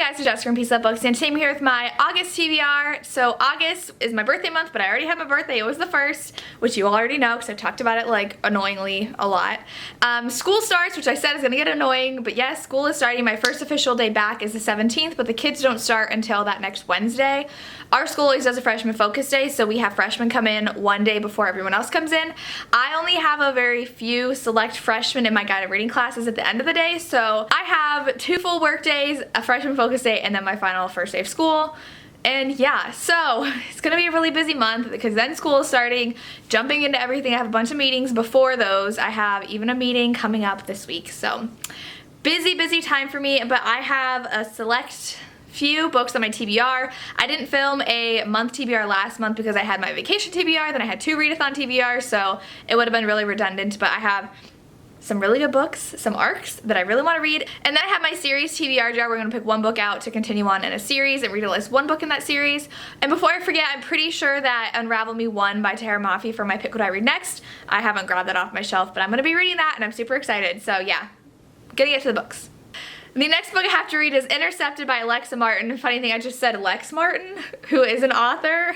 guys, it's Jessica from Peace Love Books, and today I'm here with my August TBR. So August is my birthday month, but I already had my birthday. It was the 1st, which you all already know because I've talked about it like annoyingly a lot. School starts, which I said is gonna get annoying, but yes, school is starting. My first official day back is the 17th, but the kids don't start until that next Wednesday. Our school always does a freshman focus day, so we have freshmen come in one day before everyone else comes in. I only have a very few select freshmen in my guided reading classes at the end of the day, so I have 2 full work days, a freshman focus day, and then my final first day of school. And yeah, so it's gonna be a really busy month because then school is starting, jumping into everything. I have a bunch of meetings before those. I have even a meeting coming up this week, so busy time for me. But I have a select few books on my TBR. I didn't film a month TBR last month because I had my vacation TBR, then I had 2 readathon TBR, so it would have been really redundant. But I have some really good books, some arcs that I really want to read. And then I have my series TBR jar. We're going to pick one book out to continue on in a series and read at least one book in that series. And before I forget, I'm pretty sure that Unravel Me 1 by Tahira Mafi for my Pick What I Read Next. I haven't grabbed that off my shelf, but I'm going to be reading that and I'm super excited. So yeah, gonna get to the books. The next book I have to read is Intercepted by Alexa Martin. Funny thing, I just said Lex Martin, who is an author,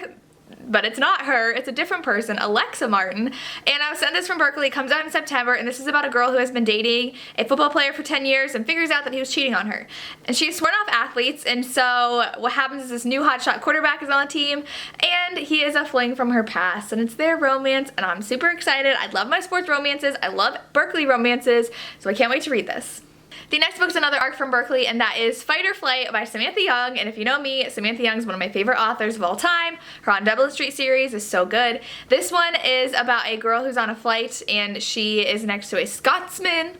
but it's not her, it's a different person, Alexa Martin. And I was sent this from Berkeley. It comes out in September, and this is about a girl who has been dating a football player for 10 years and figures out that he was cheating on her. And she's sworn off athletes, and so what happens is this new hotshot quarterback is on the team, and he is a fling from her past, and it's their romance, and I'm super excited. I love my sports romances, I love Berkeley romances, so I can't wait to read this. The next book is another arc from Berkeley, and that is Fight or Flight by Samantha Young. And if you know me, Samantha Young is one of my favorite authors of all time. Her On Dublin Street series is so good. This one is about a girl who's on a flight, and she is next to a Scotsman.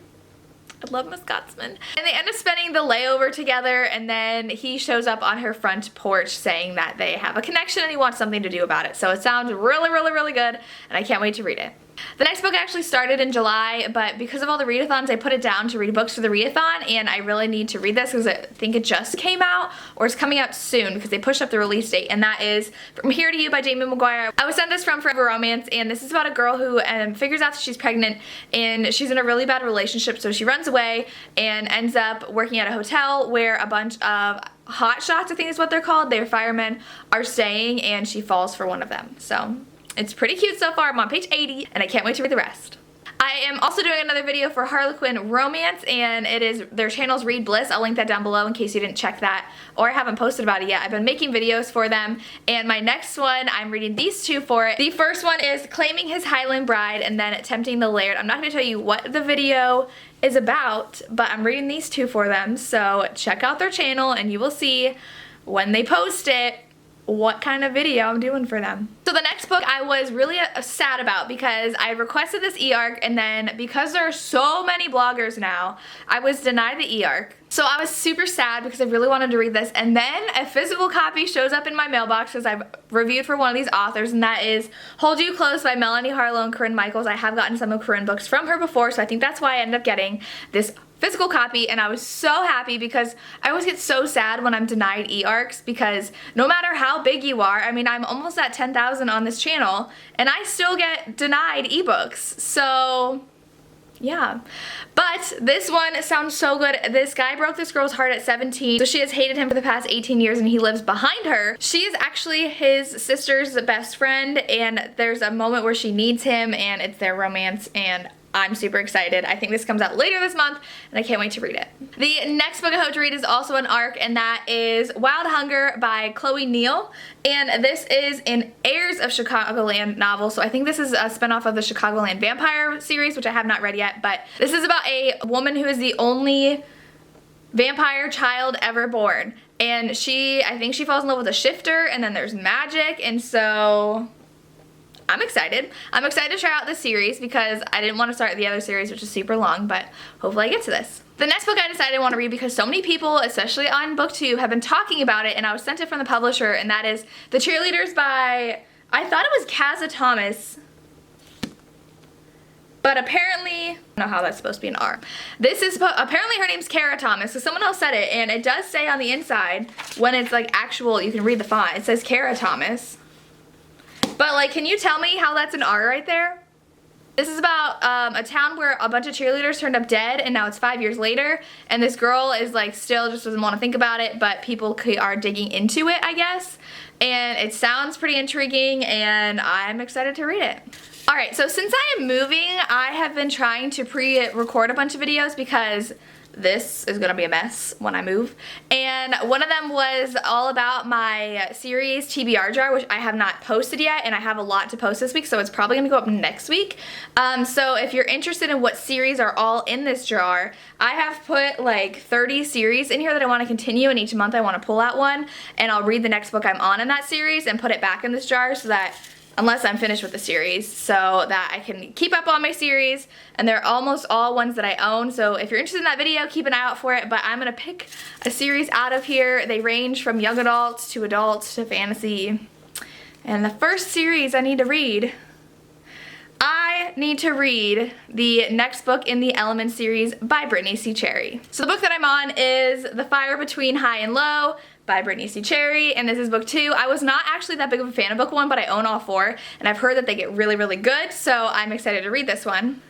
I love my Scotsman. And they end up spending the layover together, and then he shows up on her front porch saying that they have a connection and he wants something to do about it. So it sounds really good, and I can't wait to read it. The next book actually started in July, but because of all the readathons, I put it down to read books for the readathon, and I really need to read this because I think it just came out, or it's coming out soon because they pushed up the release date, and that is From Here to You by Jamie McGuire. I was sent this from Forever Romance, and this is about a girl who figures out that she's pregnant, and she's in a really bad relationship, so she runs away and ends up working at a hotel where a bunch of hot shots, I think is what they're called, they're firemen, are staying, and she falls for one of them. So it's pretty cute so far. I'm on page 80, and I can't wait to read the rest. I am also doing another video for Harlequin Romance, and it is their channel's Read Bliss. I'll link that down below in case you didn't check that, or I haven't posted about it yet. I've been making videos for them, and my next one, I'm reading these 2 for it. The first one is Claiming His Highland Bride, and then Tempting the Laird. I'm not going to tell you what the video is about, but I'm reading these 2 for them, so check out their channel, and you will see when they post it what kind of video I'm doing for them. So the next book I was really sad about because I requested this e-arc, and then because there are so many bloggers now, I was denied the e-arc. So I was super sad because I really wanted to read this, and then a physical copy shows up in my mailbox because I've reviewed for one of these authors, and that is Hold You Close by Melanie Harlow and Corinne Michaels. I have gotten some of Corinne books from her before, so I think that's why I ended up getting this physical copy, and I was so happy because I always get so sad when I'm denied e-arcs because no matter how big you are, I mean, I'm almost at 10,000 on this channel, and I still get denied ebooks. So yeah, but this one sounds so good. This guy broke this girl's heart at 17, so she has hated him for the past 18 years, and he lives behind her. She is actually his sister's best friend, and there's a moment where she needs him, and it's their romance, and I'm super excited. I think this comes out later this month, and I can't wait to read it. The next book I hope to read is also an arc, and that is Wild Hunger by Chloe Neal. And this is an Heirs of Chicagoland novel, so I think this is a spinoff of the Chicagoland Vampire series, which I have not read yet, but this is about a woman who is the only vampire child ever born. And I think she falls in love with a shifter, and then there's magic, and so I'm excited. I'm excited to try out this series because I didn't want to start the other series, which is super long, but hopefully I get to this. The next book I decided I want to read because so many people, especially on BookTube, have been talking about it, and I was sent it from the publisher, and that is The Cheerleaders by, I thought it was Kaza Thomas, but apparently, I don't know how that's supposed to be an R. This is, apparently her name's Kara Thomas, so someone else said it, and it does say on the inside, when it's like actual, you can read the font, it says Kara Thomas. But like, can you tell me how that's an R right there? This is about a town where a bunch of cheerleaders turned up dead, and now it's 5 years later, and this girl is like still just doesn't want to think about it, but people are digging into it, I guess. And it sounds pretty intriguing, and I'm excited to read it. Alright, so since I am moving, I have been trying to pre-record a bunch of videos because this is gonna be a mess when I move. And one of them was all about my series TBR jar, which I have not posted yet, and I have a lot to post this week, so it's probably gonna go up next week. So if you're interested in what series are all in this jar, I have put like 30 series in here that I want to continue, and each month I want to pull out one, and I'll read the next book I'm on in that series and put it back in this jar so that unless I'm finished with the series, so that I can keep up on my series, and they're almost all ones that I own, so if you're interested in that video, keep an eye out for it, but I'm gonna pick a series out of here. They range from young adults to fantasy, and the first series I need to read, the next book in the Element series by Brittany C. Cherry. So the book that I'm on is The Fire Between High and Low by Brittany C. Cherry, and this is book 2. I was not actually that big of a fan of book 1, but I own all 4, and I've heard that they get really, really good, so I'm excited to read this one.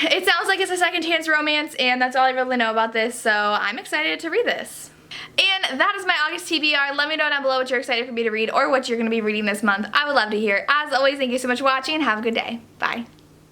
It sounds like it's a second chance romance, and that's all I really know about this, so I'm excited to read this. And that is my August TBR. Let me know down below what you're excited for me to read or what you're going to be reading this month. I would love to hear. As always, thank you so much for watching, and have a good day. Bye.